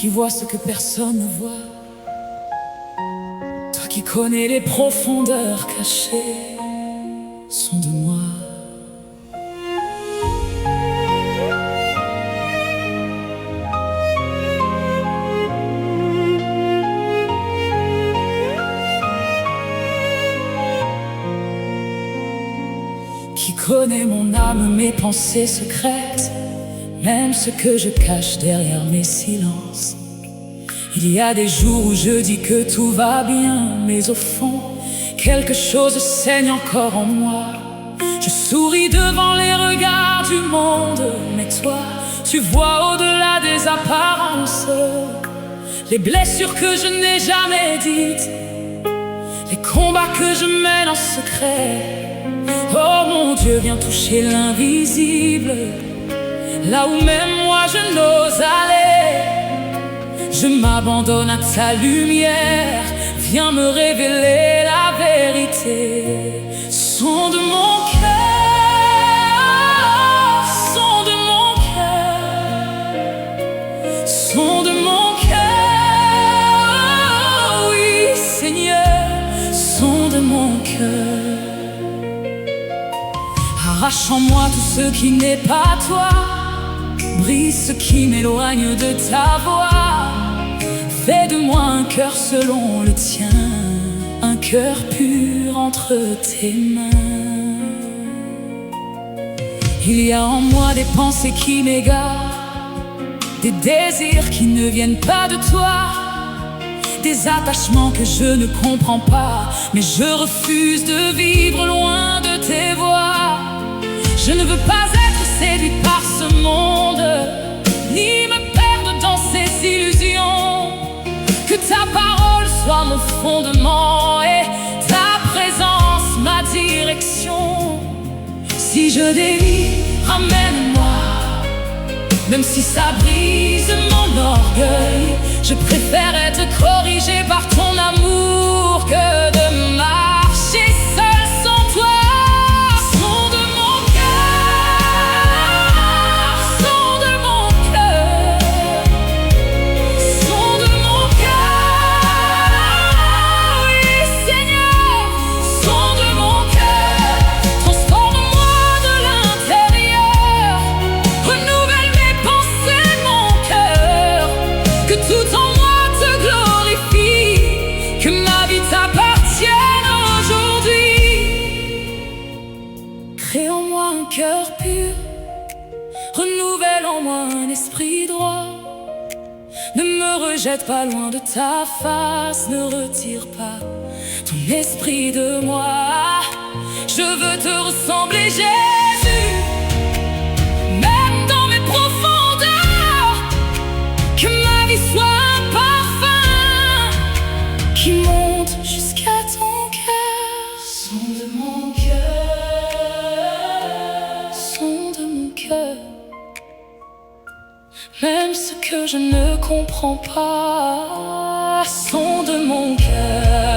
qui vois ce que personne ne voit, toi qui connais les profondeurs cachées sont de moi. Qui connaît mon âme, mes pensées secrètes, même ce que je cache derrière mes silences. Il y a des jours où je dis que tout va bien, mais au fond, quelque chose saigne encore en moi. Je souris devant les regards du monde, mais toi, tu vois au-delà des apparences. Les blessures que je n'ai jamais dites, les combats que je mène en secret. Oh mon Dieu, viens toucher l'invisible, là où même moi je n'ose aller. Je m'abandonne à ta lumière, viens me révéler la vérité. Son de mon cœur, son de mon cœur, son de mon cœur, oui Seigneur, son de mon cœur. Arrache en moi tout ce qui n'est pas toi, brise ce qui m'éloigne de ta voix. Fais de moi un cœur selon le tien, un cœur pur entre tes mains. Il y a en moi des pensées qui m'égarent, des désirs qui ne viennent pas de toi, des attachements que je ne comprends pas, mais je refuse de vivre loin de tes voies. Je ne veux pas être séduite par ce monde, ni me perdre dans ses illusions. Que ta parole soit mon fondement et ta présence ma direction. Si je dévie, ramène-moi, même si ça brise mon orgueil. Je préfère être corrigé par ton amour que de marcher seul sans toi. Crée en moi un cœur pur, renouvelle en moi un esprit droit. Ne me rejette pas loin de ta face, ne retire pas ton esprit de moi. Je veux te ressembler, Jésus, même dans mes profondeurs. Que ma vie soit un parfum qui monte jusqu'à ton cœur. Son de mon cœur, même ce que je ne comprends pas, son de mon cœur.